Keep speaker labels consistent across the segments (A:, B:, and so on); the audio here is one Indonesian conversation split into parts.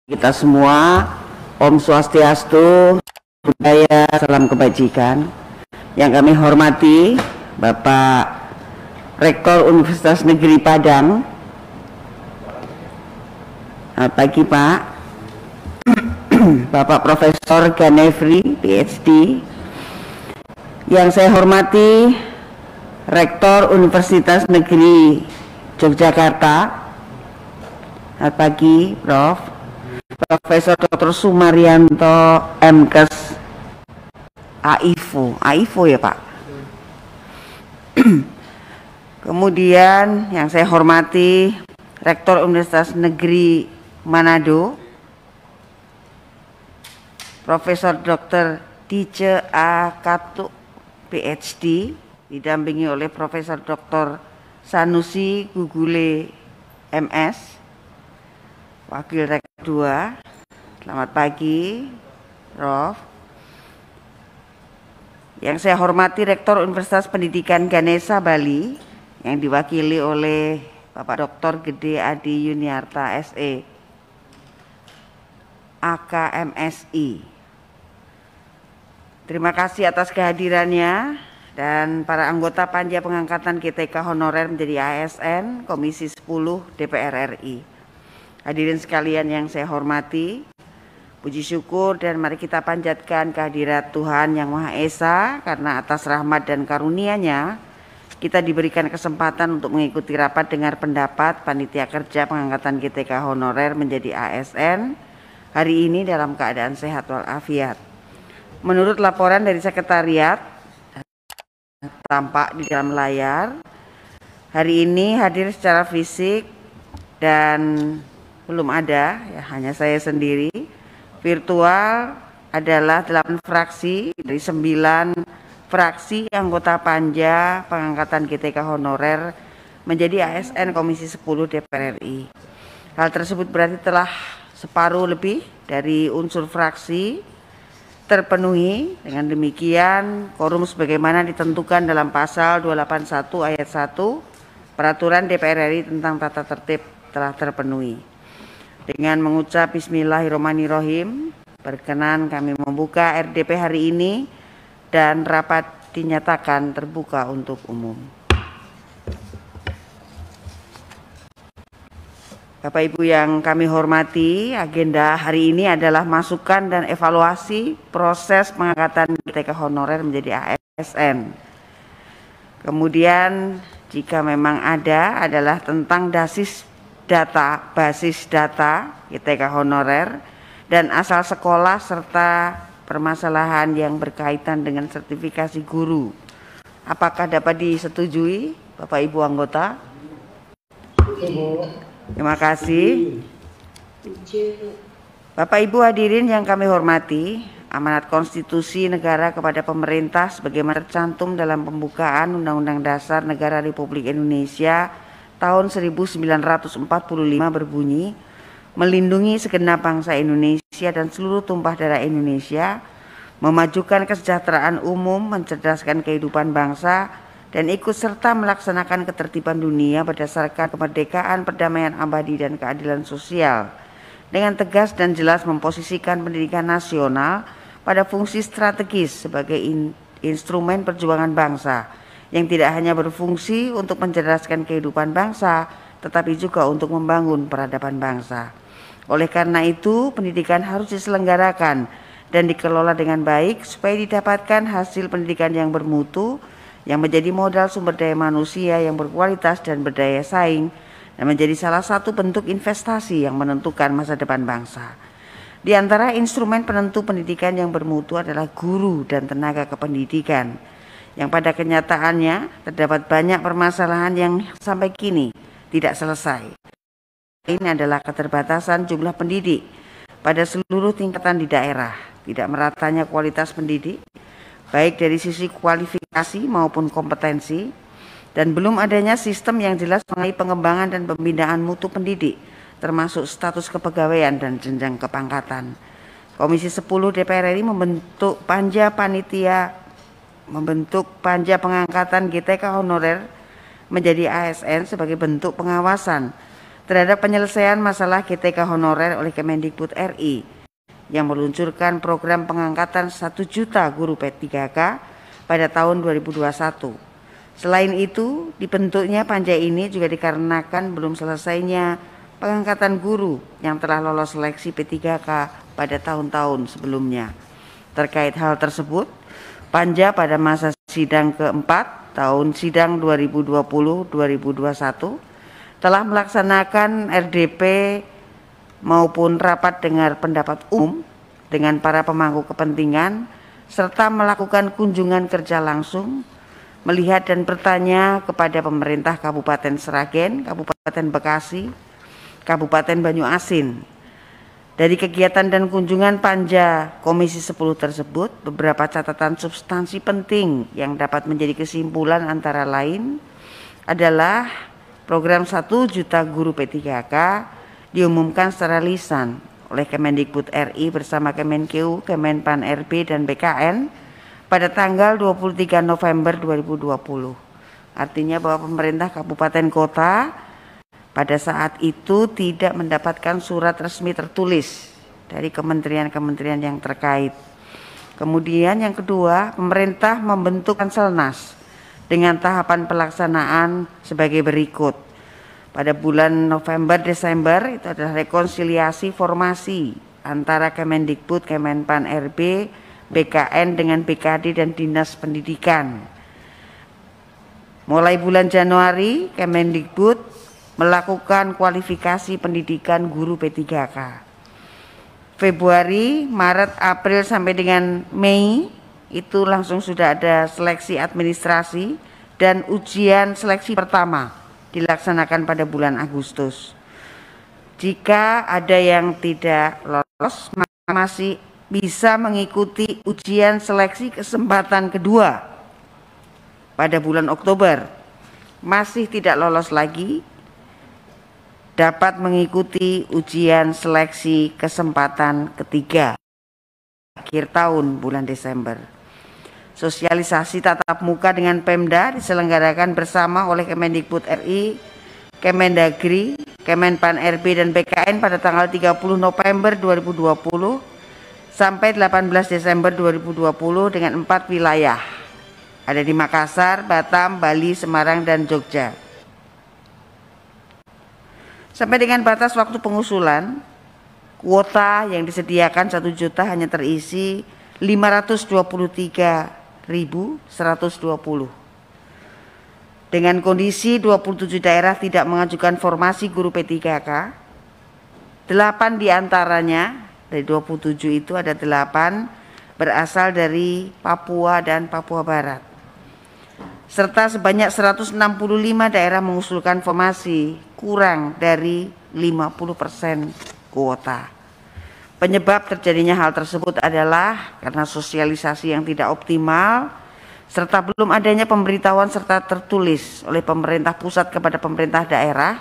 A: Kita semua, Om Swastiastu, budaya, salam kebajikan. Yang kami hormati Bapak Rektor Universitas Negeri Padang. Selamat pagi Pak. Bapak Profesor Ganefri, PhD. Yang saya hormati Rektor Universitas Negeri Yogyakarta. Selamat pagi Prof. Profesor Dr. Sumaryanto MKes AIFO ya Pak. Kemudian yang saya hormati Rektor Universitas Negeri Manado, Profesor Dr. Dice A. Katuk PhD, didampingi oleh Profesor Dr. Sanusi Gugule MS, Wakil Rektor 2. Selamat pagi, Prof. Yang saya hormati Rektor Universitas Pendidikan Ganesha Bali yang diwakili oleh Bapak Dr. Gede Adi Yuniarta SE, AKMSI. Terima kasih atas kehadirannya dan para anggota panja pengangkatan GTK honorer menjadi ASN Komisi 10 DPR RI. Hadirin sekalian yang saya hormati, puji syukur dan mari kita panjatkan kehadirat Tuhan Yang Maha Esa, karena atas rahmat dan karunia-Nya kita diberikan kesempatan untuk mengikuti rapat dengar pendapat Panitia Kerja Pengangkatan GTK honorer menjadi ASN hari ini dalam keadaan sehat walafiat. Menurut laporan dari sekretariat tampak di dalam layar, hari ini hadir secara fisik dan belum ada, ya, hanya saya sendiri. Virtual adalah 8 fraksi dari 9 fraksi anggota panja pengangkatan GTK honorer menjadi ASN Komisi 10 DPR RI. Hal tersebut berarti telah separuh lebih dari unsur fraksi terpenuhi. Dengan demikian, quorum sebagaimana ditentukan dalam pasal 281 ayat 1 Peraturan DPR RI tentang tata tertib telah terpenuhi. Dengan mengucap Bismillahirrahmanirrahim, berkenan kami membuka RDP hari ini dan rapat dinyatakan terbuka untuk umum. Bapak Ibu yang kami hormati, agenda hari ini adalah masukan dan evaluasi proses pengangkatan GTK honorer menjadi ASN. Kemudian jika memang ada adalah tentang basis data GTK honorer dan asal sekolah serta permasalahan yang berkaitan dengan sertifikasi guru. Apakah dapat disetujui Bapak Ibu anggota? Terima kasih. Bapak Ibu hadirin yang kami hormati, amanat konstitusi negara kepada pemerintah sebagaimana tercantum dalam pembukaan Undang-Undang Dasar Negara Republik Indonesia tahun 1945 berbunyi, melindungi segenap bangsa Indonesia dan seluruh tumpah darah Indonesia, memajukan kesejahteraan umum, mencerdaskan kehidupan bangsa, dan ikut serta melaksanakan ketertiban dunia berdasarkan kemerdekaan, perdamaian abadi, dan keadilan sosial. Dengan tegas dan jelas memposisikan pendidikan nasional pada fungsi strategis sebagai instrumen perjuangan bangsa, yang tidak hanya berfungsi untuk mencerdaskan kehidupan bangsa, tetapi juga untuk membangun peradaban bangsa. Oleh karena itu, pendidikan harus diselenggarakan dan dikelola dengan baik supaya didapatkan hasil pendidikan yang bermutu, yang menjadi modal sumber daya manusia yang berkualitas dan berdaya saing, dan menjadi salah satu bentuk investasi yang menentukan masa depan bangsa. Di antara instrumen penentu pendidikan yang bermutu adalah guru dan tenaga kependidikan, yang pada kenyataannya terdapat banyak permasalahan yang sampai kini tidak selesai. Ini adalah keterbatasan jumlah pendidik pada seluruh tingkatan di daerah, tidak meratanya kualitas pendidik, baik dari sisi kualifikasi maupun kompetensi, dan belum adanya sistem yang jelas mengenai pengembangan dan pembinaan mutu pendidik, termasuk status kepegawaian dan jenjang kepangkatan. Komisi 10 DPR RI membentuk panja pengangkatan GTK honorer menjadi ASN sebagai bentuk pengawasan terhadap penyelesaian masalah GTK honorer oleh Kemendikbud RI yang meluncurkan program pengangkatan 1 juta guru P3K pada tahun 2021. Selain itu, dibentuknya panja ini juga dikarenakan belum selesainya pengangkatan guru yang telah lolos seleksi P3K pada tahun-tahun sebelumnya. Terkait hal tersebut, panja pada masa sidang keempat tahun sidang 2020-2021 telah melaksanakan RDP maupun rapat dengar pendapat umum dengan para pemangku kepentingan serta melakukan kunjungan kerja langsung, melihat dan bertanya kepada pemerintah Kabupaten Sragen, Kabupaten Bekasi, Kabupaten Banyuasin. Dari kegiatan dan kunjungan panja Komisi 10 tersebut, beberapa catatan substansi penting yang dapat menjadi kesimpulan antara lain adalah program 1 juta guru P3K diumumkan secara lisan oleh Kemendikbud RI bersama Kemenkeu, Kemenpan RB dan BKN pada tanggal 23 November 2020. Artinya bahwa pemerintah kabupaten kota pada saat itu tidak mendapatkan surat resmi tertulis dari kementerian-kementerian yang terkait. Kemudian yang kedua, pemerintah membentuk Konselnas dengan tahapan pelaksanaan sebagai berikut. Pada bulan November-Desember itu adalah rekonsiliasi formasi antara Kemendikbud, Kemenpan RB, BKN dengan BKD dan Dinas Pendidikan. Mulai bulan Januari, Kemendikbud melakukan kualifikasi pendidikan guru P3K. Februari, Maret, April sampai dengan Mei itu langsung sudah ada seleksi administrasi dan ujian seleksi pertama dilaksanakan pada bulan Agustus. Jika ada yang tidak lolos, masih bisa mengikuti ujian seleksi kesempatan kedua pada bulan Oktober. Masih tidak lolos lagi, dapat mengikuti ujian seleksi kesempatan ketiga akhir tahun bulan Desember. Sosialisasi tatap muka dengan Pemda diselenggarakan bersama oleh Kemendikbud RI, Kemendagri, Kemenpan RB dan BKN pada tanggal 30 November 2020 sampai 18 Desember 2020 dengan 4 wilayah. Ada di Makassar, Batam, Bali, Semarang dan Jogja. Sampai dengan batas waktu pengusulan, kuota yang disediakan 1 juta hanya terisi 523.120. Dengan kondisi 27 daerah tidak mengajukan formasi guru P3K, 8 diantaranya dari 27 itu ada 8 berasal dari Papua dan Papua Barat. Serta sebanyak 165 daerah mengusulkan formasi kurang dari 50% kuota. Penyebab terjadinya hal tersebut adalah karena sosialisasi yang tidak optimal serta belum adanya pemberitahuan serta tertulis oleh pemerintah pusat kepada pemerintah daerah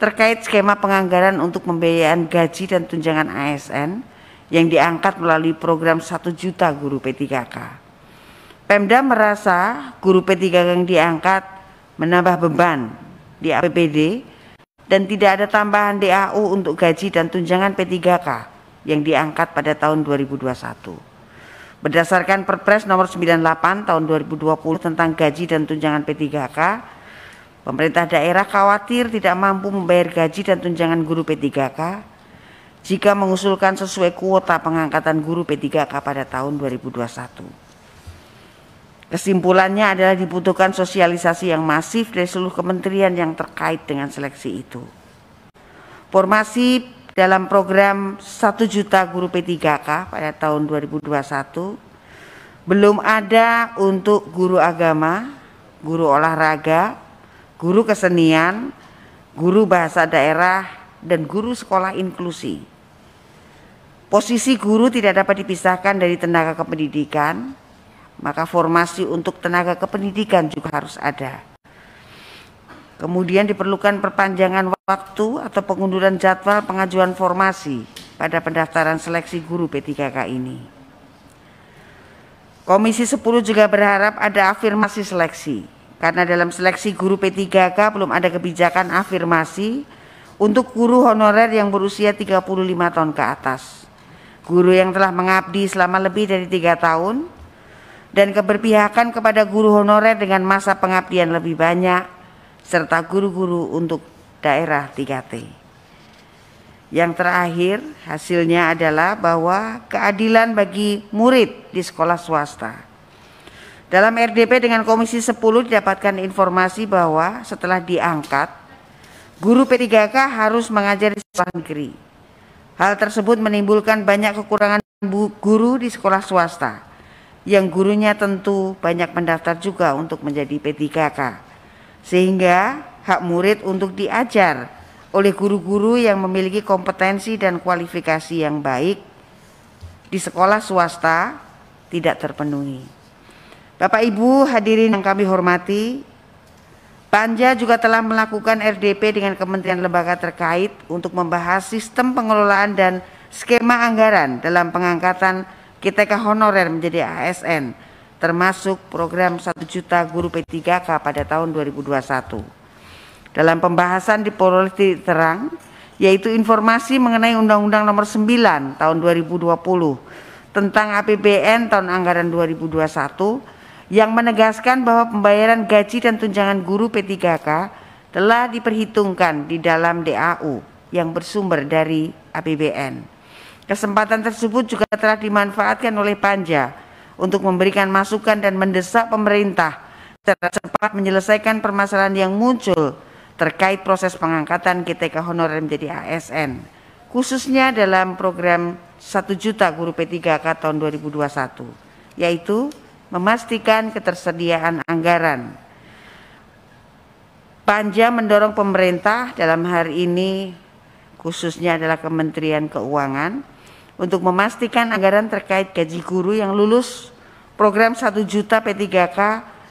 A: terkait skema penganggaran untuk pembiayaan gaji dan tunjangan ASN yang diangkat melalui program 1 juta guru P3K. Pemda merasa guru P3K yang diangkat menambah beban di APBD dan tidak ada tambahan DAU untuk gaji dan tunjangan P3K yang diangkat pada tahun 2021. Berdasarkan Perpres nomor 98 tahun 2020 tentang gaji dan tunjangan P3K, pemerintah daerah khawatir tidak mampu membayar gaji dan tunjangan guru P3K jika mengusulkan sesuai kuota pengangkatan guru P3K pada tahun 2021. Kesimpulannya adalah dibutuhkan sosialisasi yang masif dari seluruh kementerian yang terkait dengan seleksi itu. Formasi dalam program 1 juta guru P3K pada tahun 2021 belum ada untuk guru agama, guru olahraga, guru kesenian, guru bahasa daerah, dan guru sekolah inklusi. Posisi guru tidak dapat dipisahkan dari tenaga kependidikan, maka formasi untuk tenaga kependidikan juga harus ada. Kemudian diperlukan perpanjangan waktu atau pengunduran jadwal pengajuan formasi pada pendaftaran seleksi guru P3K ini. Komisi 10 juga berharap ada afirmasi seleksi, karena dalam seleksi guru P3K belum ada kebijakan afirmasi untuk guru honorer yang berusia 35 tahun ke atas, guru yang telah mengabdi selama lebih dari 3 tahun, dan keberpihakan kepada guru honorer dengan masa pengabdian lebih banyak, serta guru-guru untuk daerah 3T. Yang terakhir, hasilnya adalah bahwa keadilan bagi murid di sekolah swasta. Dalam RDP dengan Komisi 10 didapatkan informasi bahwa setelah diangkat, guru P3K harus mengajar di sekolah negeri. Hal tersebut menimbulkan banyak kekurangan guru di sekolah swasta, yang gurunya tentu banyak mendaftar juga untuk menjadi P3K, sehingga hak murid untuk diajar oleh guru-guru yang memiliki kompetensi dan kualifikasi yang baik di sekolah swasta tidak terpenuhi. Bapak Ibu hadirin yang kami hormati, Panja juga telah melakukan RDP dengan kementerian lembaga terkait untuk membahas sistem pengelolaan dan skema anggaran dalam pengangkatan GTK honorer menjadi ASN, termasuk program 1 juta guru P3K pada tahun 2021. Dalam pembahasan diperoleh titik terang, yaitu informasi mengenai Undang-Undang Nomor 9 Tahun 2020 tentang APBN tahun anggaran 2021 yang menegaskan bahwa pembayaran gaji dan tunjangan guru P3K telah diperhitungkan di dalam DAU yang bersumber dari APBN. Kesempatan tersebut juga telah dimanfaatkan oleh Panja untuk memberikan masukan dan mendesak pemerintah secara cepat menyelesaikan permasalahan yang muncul terkait proses pengangkatan GTK honorer menjadi ASN, khususnya dalam program 1 juta guru P3K tahun 2021, yaitu memastikan ketersediaan anggaran. Panja mendorong pemerintah dalam hari ini, khususnya adalah Kementerian Keuangan, untuk memastikan anggaran terkait gaji guru yang lulus program 1 juta P3K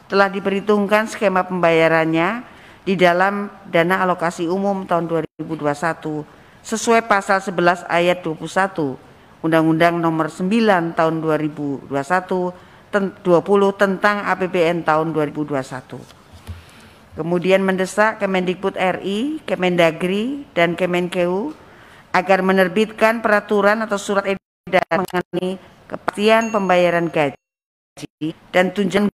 A: telah diperhitungkan skema pembayarannya di dalam dana alokasi umum tahun 2021 sesuai pasal 11 ayat 21 Undang-Undang Nomor 9 tahun 2020 tentang APBN tahun 2021. Kemudian mendesak Kemendikbud RI, Kemendagri, dan Kemenkeu agar menerbitkan peraturan atau surat edaran mengenai kepastian pembayaran gaji dan tunjangan